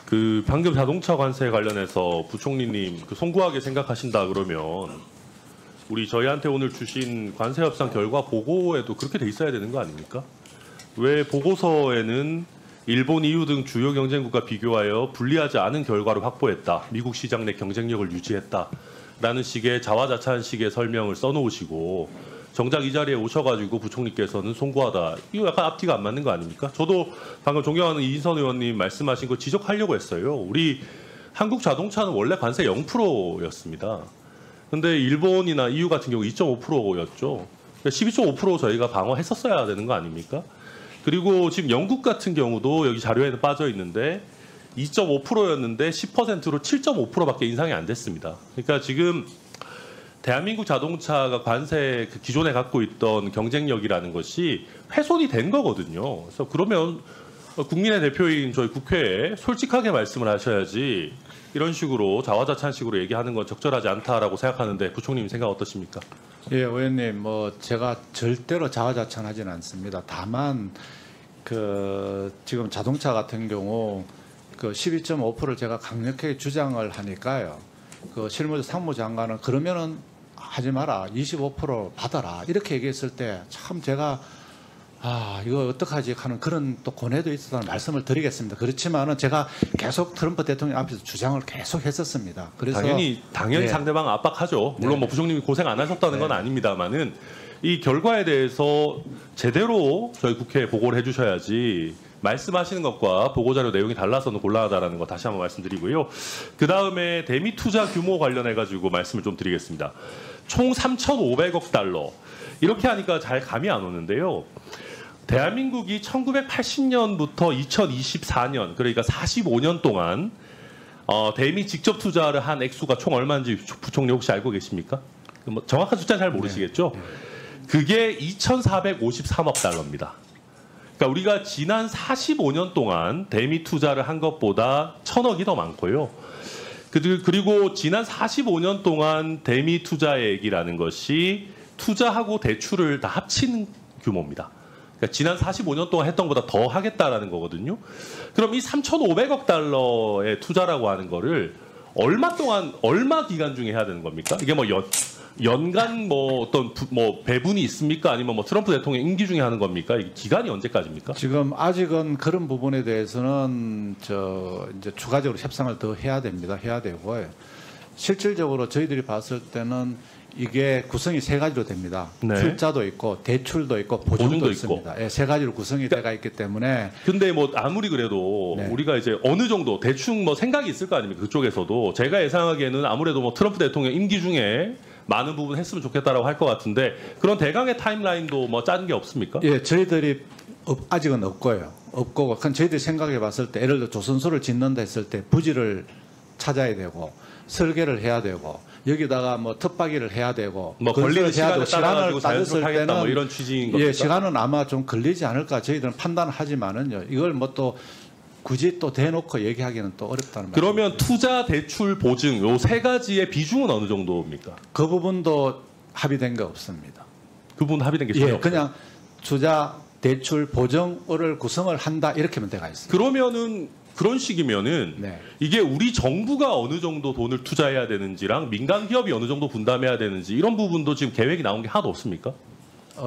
그 방금 자동차 관세 관련해서 부총리님 그 송구하게 생각하신다 그러면 저희한테 오늘 주신 관세 협상 결과 보고에도 그렇게 돼 있어야 되는 거 아닙니까? 왜 보고서에는 일본, EU 등 주요 경쟁국과 비교하여 불리하지 않은 결과를 확보했다. 미국 시장 내 경쟁력을 유지했다. 라는 식의 자화자찬 식의 설명을 써놓으시고 정작 이 자리에 오셔가지고 부총리께서는 송구하다. 이거 약간 앞뒤가 안 맞는 거 아닙니까? 저도 방금 존경하는 이인선 의원님 말씀하신 거 지적하려고 했어요. 우리 한국 자동차는 원래 관세 0%였습니다. 근데 일본이나 EU 같은 경우 2.5%였죠. 12.5% 저희가 방어했었어야 되는 거 아닙니까? 그리고 지금 영국 같은 경우도 여기 자료에는 빠져 있는데 2.5%였는데 10%로 7.5%밖에 인상이 안 됐습니다. 그러니까 지금 대한민국 자동차가 관세 기존에 갖고 있던 경쟁력이라는 것이 훼손이 된 거거든요. 그래서 그러면 국민의 대표인 저희 국회에 솔직하게 말씀을 하셔야지 이런 식으로 자화자찬식으로 얘기하는 건 적절하지 않다라고 생각하는데 부총님 생각 어떠십니까? 예, 의원님, 제가 절대로 자화자찬하지는 않습니다. 다만 지금 자동차 같은 경우 12.5%를 제가 강력하게 주장을 하니까요. 실무자 상무장관은 그러면은 하지 마라, 25% 받아라 이렇게 얘기했을 때 참 제가 이거 어떡하지 하는 그런 또 고뇌도 있었다는 말씀을 드리겠습니다. 그렇지만은 제가 계속 트럼프 대통령 앞에서 주장을 계속 했었습니다. 그래서 당연히 네. 상대방 압박하죠. 물론 네. 부총님이 고생 안 하셨다는 건 아닙니다만은 이 결과에 대해서 제대로 저희 국회에 보고를 해주셔야지 말씀하시는 것과 보고자료 내용이 달라서는 곤란하다라는 거 다시 한번 말씀드리고요. 그 다음에 대미 투자 규모 관련해 가지고 말씀을 좀 드리겠습니다. 총 3,500억 달러 이렇게 하니까 잘 감이 안 오는데요. 대한민국이 1980년부터 2024년 그러니까 45년 동안 대미 직접 투자를 한 액수가 총 얼마인지 부총리 혹시 알고 계십니까? 정확한 숫자는 잘 모르시겠죠? 그게 2,453억 달러입니다. 그러니까 우리가 지난 45년 동안 대미 투자를 한 것보다 1,000억이 더 많고요. 그리고 지난 45년 동안 대미 투자액이라는 것이 투자하고 대출을 다 합친 규모입니다. 그러니까 지난 45년 동안 했던 것보다 더 하겠다라는 거거든요. 그럼 이 3,500억 달러의 투자라고 하는 거를 얼마 기간 중에 해야 되는 겁니까? 이게 연간 어떤 배분이 있습니까? 아니면 트럼프 대통령 임기 중에 하는 겁니까? 이 기간이 언제까지입니까? 지금 아직은 그런 부분에 대해서는 이제 추가적으로 협상을 더 해야 됩니다. 해야 되고요. 실질적으로 저희들이 봤을 때는 이게 구성이 세 가지로 됩니다. 네. 출자도 있고 대출도 있고 보증도 보증도 있습니다. 있고. 예, 세 가지로 구성이 돼가 있기 때문에 근데 아무리 그래도 네. 우리가 이제 어느 정도 대충 생각이 있을 거 아닙니까? 그쪽에서도 제가 예상하기에는 아무래도 트럼프 대통령 임기 중에 많은 부분 했으면 좋겠다라고 할 것 같은데 그런 대강의 타임라인도 짠 게 없습니까? 예, 저희들이 아직은 없고요. 없고 저희들이 생각해 봤을 때 예를 들어 조선소를 짓는다 했을 때 부지를 찾아야 되고 설계를 해야 되고 여기다가 톱박이를 해야 되고 걸리는 시간을 따라가지고 따졌을 자연스럽게 하겠다 때는 이런 취지인 겁니까? 예, 시간은 아마 좀 걸리지 않을까 저희들은 판단하지만은요. 이걸 또 굳이 또 대놓고 얘기하기는 또 어렵다는 말이죠. 그러면 투자, 대출, 보증 요 세 가지의 비중은 어느 정도입니까? 그 부분도 합의된 게 없습니다. 그 부분 합의된 게 전혀 예, 없어요. 그냥 투자, 대출, 보증을 구성을 한다 이렇게만 돼가 있습니다. 그러면은 그런 식이면은 네. 이게 우리 정부가 어느 정도 돈을 투자해야 되는지랑 민간 기업이 어느 정도 분담해야 되는지 이런 부분도 지금 계획이 나온 게 하나도 없습니까?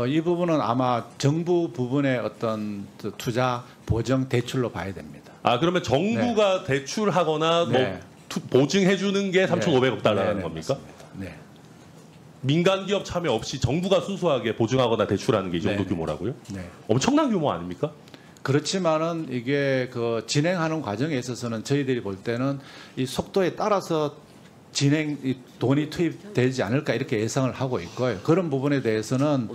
이 부분은 아마 정부 부분의 어떤 투자, 보증, 대출로 봐야 됩니다. 그러면 정부가 대출하거나 네. 보증해 주는 게 3,500억 달러라는 네, 겁니까? 맞습니다. 네. 민간 기업 참여 없이 정부가 순수하게 보증하거나 대출하는 게 이 정도 네. 규모라고요? 네. 엄청난 규모 아닙니까? 그렇지만은 이게 진행하는 과정에 있어서는 저희들이 볼 때는 이 속도에 따라서 돈이 투입되지 않을까 이렇게 예상을 하고 있고요. 그런 부분에 대해서는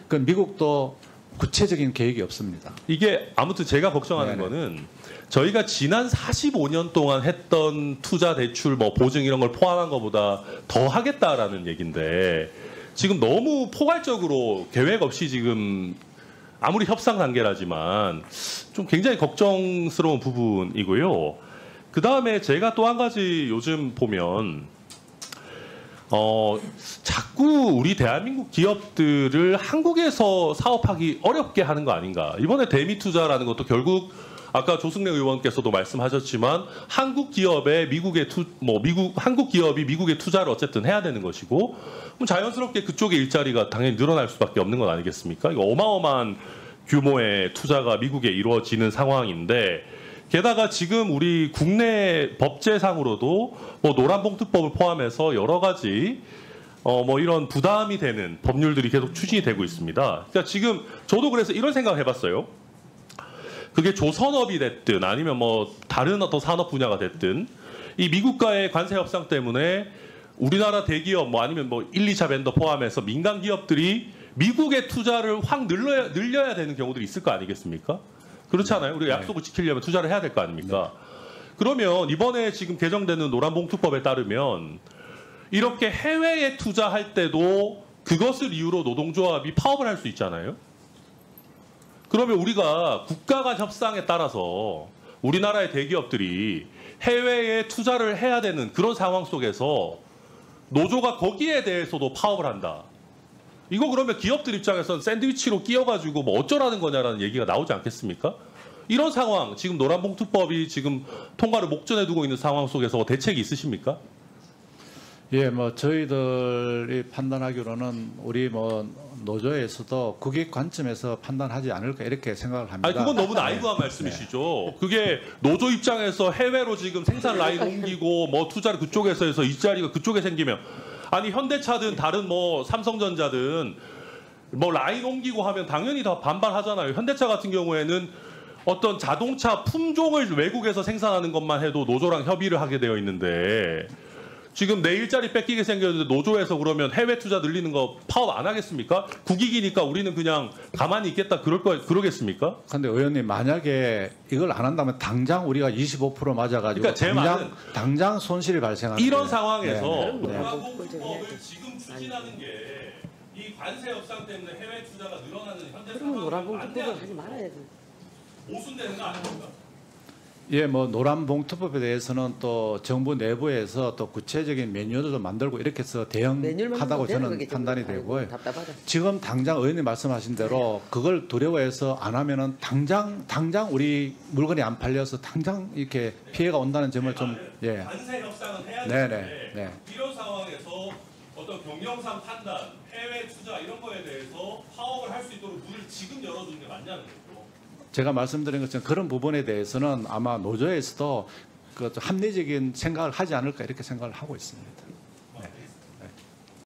미국도 구체적인 계획이 없습니다. 이게 아무튼 제가 걱정하는 네네. 거는 저희가 지난 45년 동안 했던 투자, 대출, 보증 이런 걸 포함한 것보다 더 하겠다라는 얘기인데 지금 너무 포괄적으로 계획 없이 지금 아무리 협상 단계라지만 좀 굉장히 걱정스러운 부분이고요. 그 다음에 제가 또 한 가지 요즘 보면 자꾸 우리 대한민국 기업들을 한국에서 사업하기 어렵게 하는 거 아닌가. 이번에 대미 투자라는 것도 결국 아까 조승래 의원께서도 말씀하셨지만 한국 기업의 한국 기업이 미국에 투자를 어쨌든 해야 되는 것이고 그럼 자연스럽게 그쪽의 일자리가 당연히 늘어날 수밖에 없는 건 아니겠습니까? 이거 어마어마한 규모의 투자가 미국에 이루어지는 상황인데 게다가 지금 우리 국내 법제상으로도 뭐 노란봉투법을 포함해서 여러 가지 뭐 이런 부담이 되는 법률들이 계속 추진이 되고 있습니다. 그러니까 지금 저도 그래서 이런 생각을 해봤어요. 그게 조선업이 됐든 아니면 뭐 다른 어떤 산업 분야가 됐든 이 미국과의 관세 협상 때문에 우리나라 대기업 뭐 아니면 뭐 1, 2차 벤더 포함해서 민간 기업들이 미국의 투자를 확 늘려야 되는 경우들이 있을 거 아니겠습니까? 그렇지 않아요? 우리가 약속을 지키려면 투자를 해야 될 거 아닙니까? 그러면 이번에 지금 개정되는 노란봉투법에 따르면 이렇게 해외에 투자할 때도 그것을 이유로 노동조합이 파업을 할 수 있잖아요. 그러면 우리가 국가 간 협상에 따라서 우리나라의 대기업들이 해외에 투자를 해야 되는 그런 상황 속에서 노조가 거기에 대해서도 파업을 한다. 이거 그러면 기업들 입장에서는 샌드위치로 끼어가지고 뭐 어쩌라는 거냐라는 얘기가 나오지 않겠습니까? 이런 상황, 지금 노란봉투법이 지금 통과를 목전에 두고 있는 상황 속에서 대책이 있으십니까? 예, 뭐 저희들이 판단하기로는 우리 뭐 노조에서도 국익 관점에서 판단하지 않을까 이렇게 생각을 합니다. 아니 그건 너무 나이브한 말씀이시죠. 그게 노조 입장에서 해외로 지금 생산 라인 옮기고 뭐 투자를 그쪽에서 해서 일자리가 그쪽에 생기면 아니 현대차든 다른 뭐 삼성전자든 뭐 라인 옮기고 하면 당연히 다 반발하잖아요. 현대차 같은 경우에는 어떤 자동차 품종을 외국에서 생산하는 것만 해도 노조랑 협의를 하게 되어 있는데 지금 내 일자리 뺏기게 생겼는데 노조에서 그러면 해외 투자 늘리는 거 파업 안 하겠습니까? 국익이니까 우리는 그냥 가만히 있겠다 그러겠습니까? 그런데 의원님 만약에 이걸 안 한다면 당장 우리가 25% 맞아가지고 그러니까 제 말은 당장 손실이 발생하는 이런 상황에서 네. 노란봉투법을 지금 추진하는 게 이 관세 협상 때문에 해외 투자가 늘어나는 현대 그러면 상황을 노란봉투법을 하지 말아야지. 모순되는 거 아닙니까? 예, 뭐 노란봉투법에 대해서는 또 정부 내부에서 또 구체적인 매뉴얼도 만들고 이렇게 해서 대응하다고 저는 판단이 되고요. 답답하다. 지금 당장 의원님 말씀하신 대로 그걸 두려워해서 안 하면은 당장 우리 물건이 안 팔려서 당장 이렇게 피해가 온다는 점을 좀 예. 관세 협상은 해야 네네. 되는데 네. 이런 상황에서 어떤 경영상 판단, 해외 투자 이런 거에 대해서 파업을 할 수 있도록 문을 지금 열어주는 게 맞냐는 거죠. 제가 말씀드린 것처럼 그런 부분에 대해서는 아마 노조에서도 그 합리적인 생각을 하지 않을까 이렇게 생각을 하고 있습니다.